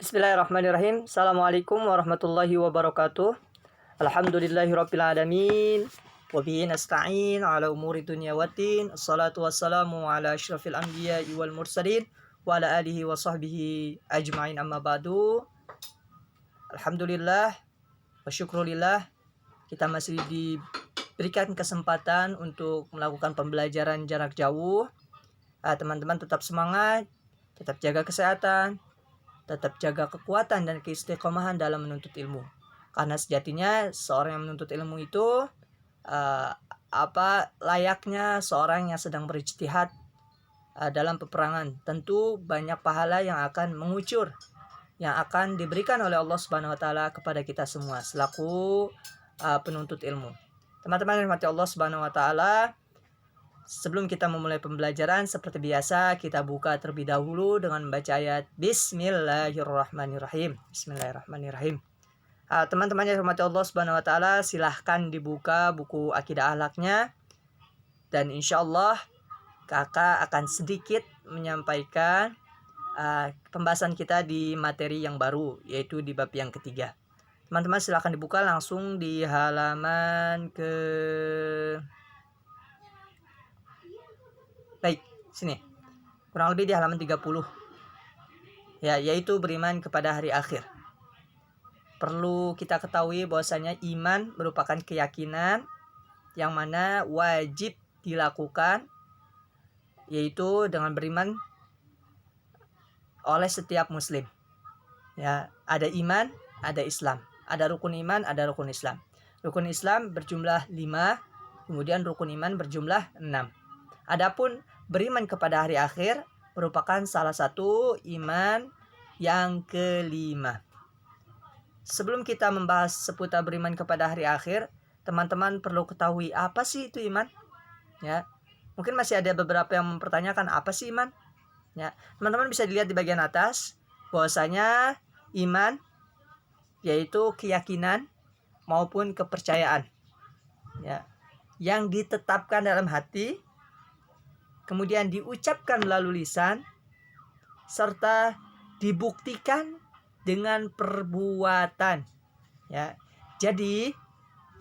Bismillahirrahmanirrahim. Assalamualaikum warahmatullahi wabarakatuh. Alhamdulillahirabbil alamin. Wa bihi nasta'in ala umuri dunya waddin. Assalatu wassalamu ala asyrafil anbiya'i wal mursalin wa ala alihi wa sahbihi ajma'in, amma ba'du. Alhamdulillah wa syukrulillah, kita masih diberikan kesempatan untuk melakukan pembelajaran jarak jauh. Teman-teman tetap semangat, tetap jaga kesehatan, tetap jaga kekuatan dan keistiqomahan dalam menuntut ilmu. Karena sejatinya seorang yang menuntut ilmu itu layaknya seorang yang sedang berijtihad dalam peperangan. Tentu banyak pahala yang akan mengucur, yang akan diberikan oleh Allah Subhanahu wa taala kepada kita semua selaku penuntut ilmu. Teman-teman yang dirahmati Allah Subhanahu wa taala, sebelum kita memulai pembelajaran, seperti biasa kita buka terlebih dahulu dengan membaca ayat Bismillahirrahmanirrahim. Bismillahirrahmanirrahim. Teman-teman yang dirahmati Allah Subhanahu wa taala, silahkan dibuka buku akidah akhlaknya, dan insyaallah kakak akan sedikit menyampaikan pembahasan kita di materi yang baru, yaitu di bab yang ketiga. Teman-teman silahkan dibuka langsung di halaman ke sini, kurang lebih di halaman 30 ya, yaitu beriman kepada hari akhir. Perlu kita ketahui bahwasanya iman merupakan keyakinan yang mana wajib dilakukan, yaitu dengan beriman oleh setiap muslim. Ya, ada iman, ada Islam, ada rukun iman, ada rukun Islam. Rukun Islam berjumlah 5, kemudian rukun iman berjumlah 6. Adapun beriman kepada hari akhir merupakan salah satu iman yang kelima. Sebelum kita membahas seputar beriman kepada hari akhir, teman-teman perlu ketahui apa sih itu iman? Ya, mungkin masih ada beberapa yang mempertanyakan apa sih iman? Ya, teman-teman bisa dilihat di bagian atas bahwasanya iman yaitu keyakinan maupun kepercayaan, ya, yang ditetapkan dalam hati, kemudian diucapkan melalui lisan, serta dibuktikan dengan perbuatan. Ya, jadi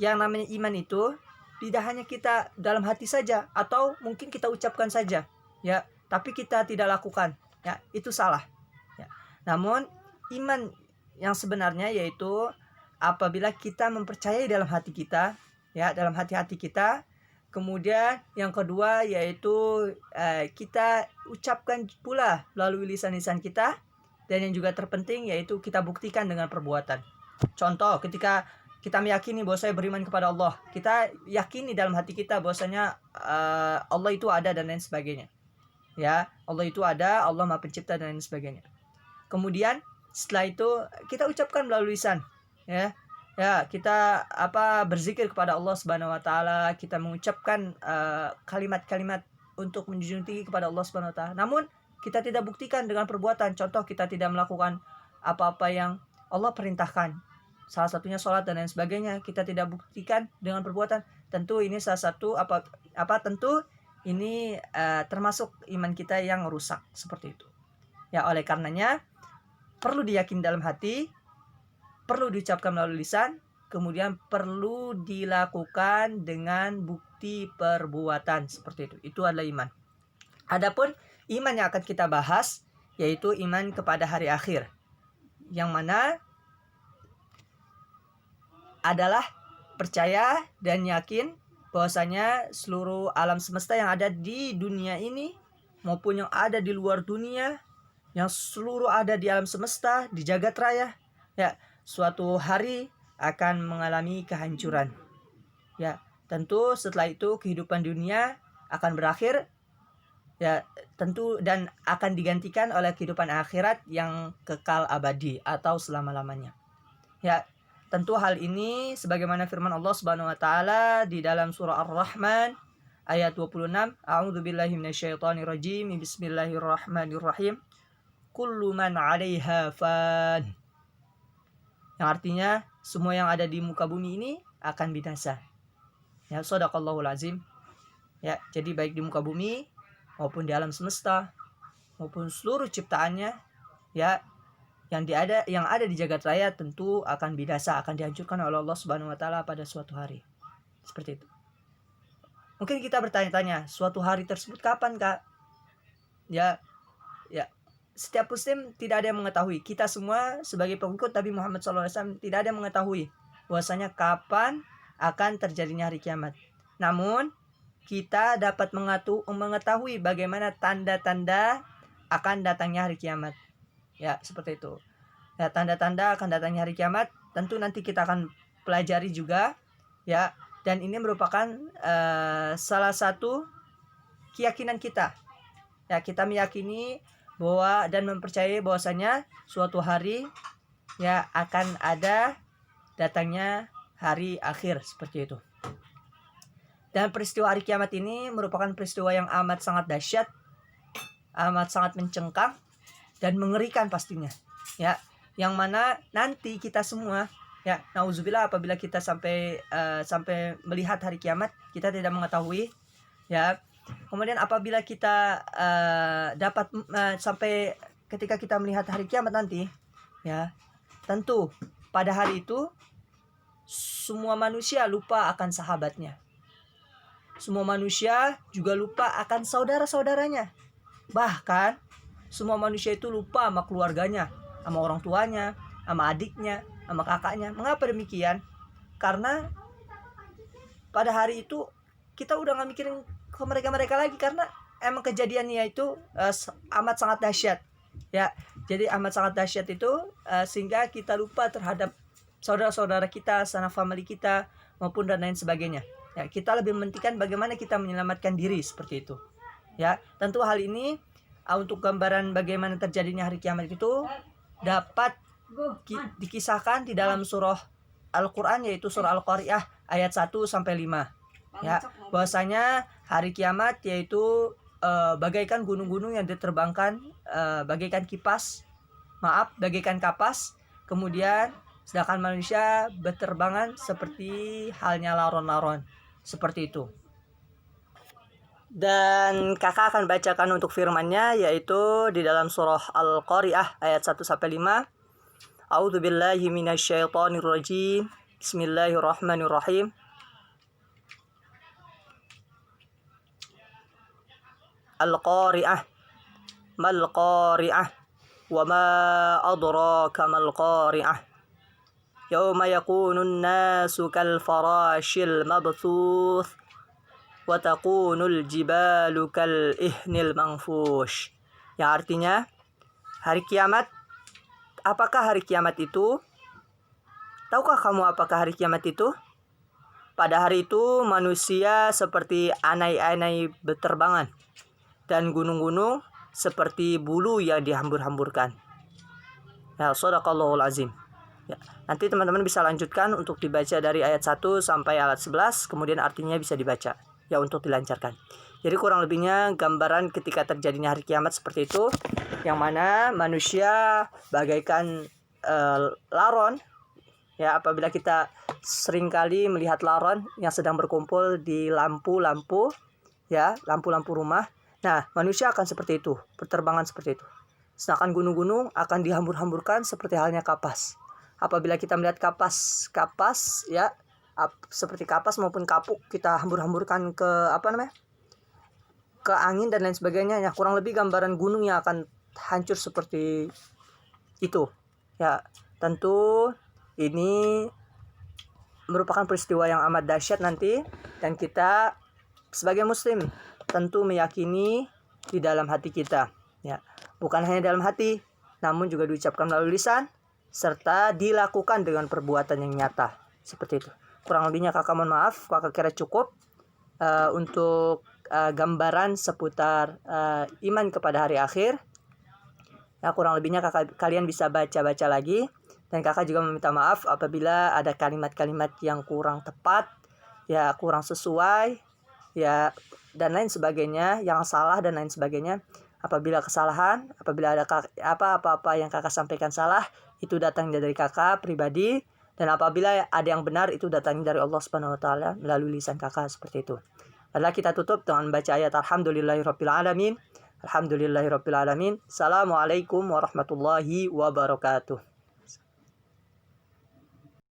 yang namanya iman itu tidak hanya kita dalam hati saja, atau mungkin kita ucapkan saja, ya, tapi kita tidak lakukan. Ya, itu salah. Ya. Namun iman yang sebenarnya yaitu apabila kita mempercayai dalam hati kita, ya, dalam hati-hati kita. Kemudian yang kedua yaitu kita ucapkan pula melalui lisan-lisan kita, dan yang juga terpenting yaitu kita buktikan dengan perbuatan. Contoh, ketika kita meyakini bahwa saya beriman kepada Allah, kita yakini dalam hati kita bahwasanya Allah itu ada dan lain sebagainya. Ya, Allah itu ada, Allah Maha Pencipta dan lain sebagainya. Kemudian setelah itu kita ucapkan melalui lisan, ya. Ya, kita berzikir kepada Allah Subhanahu wa taala, kita mengucapkan kalimat-kalimat untuk menjunjung tinggi kepada Allah Subhanahu wa taala. Namun kita tidak buktikan dengan perbuatan. Contoh, kita tidak melakukan apa-apa yang Allah perintahkan. Salah satunya sholat dan lain sebagainya, kita tidak buktikan dengan perbuatan. Tentu ini salah satu tentu ini termasuk iman kita yang rusak seperti itu. Ya, oleh karenanya perlu diyakini dalam hati, perlu diucapkan melalui lisan, kemudian perlu dilakukan dengan bukti perbuatan seperti itu. Itu adalah iman. Adapun iman yang akan kita bahas yaitu iman kepada hari akhir, yang mana adalah percaya dan yakin bahwasanya seluruh alam semesta yang ada di dunia ini maupun yang ada di luar dunia, yang seluruh ada di alam semesta, di jagat raya, ya, suatu hari akan mengalami kehancuran. Ya, tentu setelah itu kehidupan dunia akan berakhir, ya, tentu, dan akan digantikan oleh kehidupan akhirat yang kekal abadi atau selama-lamanya. Ya, tentu hal ini sebagaimana firman Allah Subhanahu wa taala di dalam surah Ar-Rahman ayat 26, A'udzubillahi minasyaitonirrajim, Bismillahirrahmanirrahim. Kullu man 'alaiha fan. Yang artinya semua yang ada di muka bumi ini akan binasa. Ya, shadaqallahul azim. Ya, jadi baik di muka bumi maupun di alam semesta maupun seluruh ciptaannya, ya, yang ada di jagat raya tentu akan binasa, akan dihancurkan oleh Allah Subhanahu wa taala pada suatu hari. Seperti itu. Mungkin kita bertanya-tanya, suatu hari tersebut kapan, Kak? Ya, setiap muslim tidak ada yang mengetahui. Kita semua sebagai pengikut Nabi Muhammad SAW tidak ada yang mengetahui bahwasanya kapan akan terjadinya hari kiamat. Namun kita dapat mengetahui bagaimana tanda-tanda akan datangnya hari kiamat. Ya, seperti itu. Ya, tanda-tanda akan datangnya hari kiamat tentu nanti kita akan pelajari juga, ya. Dan ini merupakan salah satu keyakinan kita. Ya, kita meyakini bahwa dan mempercayai bahwasanya suatu hari ya akan ada datangnya hari akhir, seperti itu. Dan peristiwa hari kiamat ini merupakan peristiwa yang amat sangat dahsyat, amat sangat mencengkam dan mengerikan pastinya. Ya, yang mana nanti kita semua, ya, nauzubillah, apabila kita sampai melihat hari kiamat, kita tidak mengetahui, ya. Kemudian apabila kita dapat sampai ketika kita melihat hari kiamat nanti, ya, tentu pada hari itu semua manusia lupa akan sahabatnya. Semua manusia juga lupa akan saudara-saudaranya. Bahkan semua manusia itu lupa sama keluarganya, sama orang tuanya, sama adiknya, sama kakaknya. Mengapa demikian? Karena pada hari itu kita udah gak mikirin ke mereka lagi, karena emang kejadiannya itu amat sangat dahsyat. Ya, jadi amat sangat dahsyat itu sehingga kita lupa terhadap saudara-saudara kita, sanak famili kita, maupun dan lain sebagainya. Ya, kita lebih mementingkan bagaimana kita menyelamatkan diri, seperti itu. Ya, tentu hal ini untuk gambaran bagaimana terjadinya hari kiamat itu dapat dikisahkan di dalam surah Al-Qur'an, yaitu surah Al-Qari'ah ayat 1 sampai 5. Ya, bahwasanya hari kiamat yaitu bagaikan gunung-gunung yang diterbangkan bagaikan kapas, kemudian sedangkan manusia berterbangan seperti halnya laron-laron, seperti itu. Dan kakak akan bacakan untuk firman-Nya, yaitu di dalam surah Al-Qari'ah ayat 1 sampai 5. A'udzubillahi minasyaitonirrajim. Bismillahirrahmanirrahim. Al-Qari'ah. Mal Qari'ah. Wa ma adraka mal Qari'ah. Yauma yakunun nasu kal farashil mabthuth wa takunul jibalu kal ihnil manfush. Yang artinya hari kiamat. Apakah hari kiamat itu? Tahukah kamu apakah hari kiamat itu? Pada hari itu manusia seperti anai-anai berterbangan, dan gunung-gunung seperti bulu yang dihambur-hamburkan. Ya, shadaqallahul azim. Ya, nanti teman-teman bisa lanjutkan untuk dibaca dari ayat 1 sampai ayat 11, kemudian artinya bisa dibaca, ya, untuk dilancarkan. Jadi kurang lebihnya gambaran ketika terjadinya hari kiamat seperti itu, yang mana manusia bagaikan laron. Ya, apabila kita seringkali melihat laron yang sedang berkumpul di lampu-lampu, ya, lampu-lampu rumah. Nah, manusia akan seperti itu, berterbangan seperti itu. Sedangkan gunung-gunung akan dihambur-hamburkan seperti halnya kapas. Apabila kita melihat kapas, ya, seperti kapas maupun kapuk, kita hambur-hamburkan ke ke angin dan lain sebagainya. Ya, kurang lebih gambaran gunung yang akan hancur seperti itu. Ya, tentu ini merupakan peristiwa yang amat dahsyat nanti, dan kita sebagai muslim tentu meyakini di dalam hati kita, ya, bukan hanya dalam hati, namun juga diucapkan melalui lisan serta dilakukan dengan perbuatan yang nyata, seperti itu. Kurang lebihnya kakak mohon maaf, kakak kira cukup untuk gambaran seputar iman kepada hari akhir. Ya, kurang lebihnya kalian bisa baca-baca lagi. Dan kakak juga meminta maaf apabila ada kalimat-kalimat yang kurang tepat, ya, kurang sesuai, ya, dan lain sebagainya, yang salah dan lain sebagainya. Apabila ada apa-apa yang kakak sampaikan salah, itu datang dari kakak pribadi, dan apabila ada yang benar, itu datangnya dari Allah Subhanahu wa taala melalui lisan kakak, seperti itu. Lalu kita tutup dengan baca ayat Alhamdulillahirabbil alamin. Alhamdulillahirabbil alamin. Assalamualaikum warahmatullahi wabarakatuh.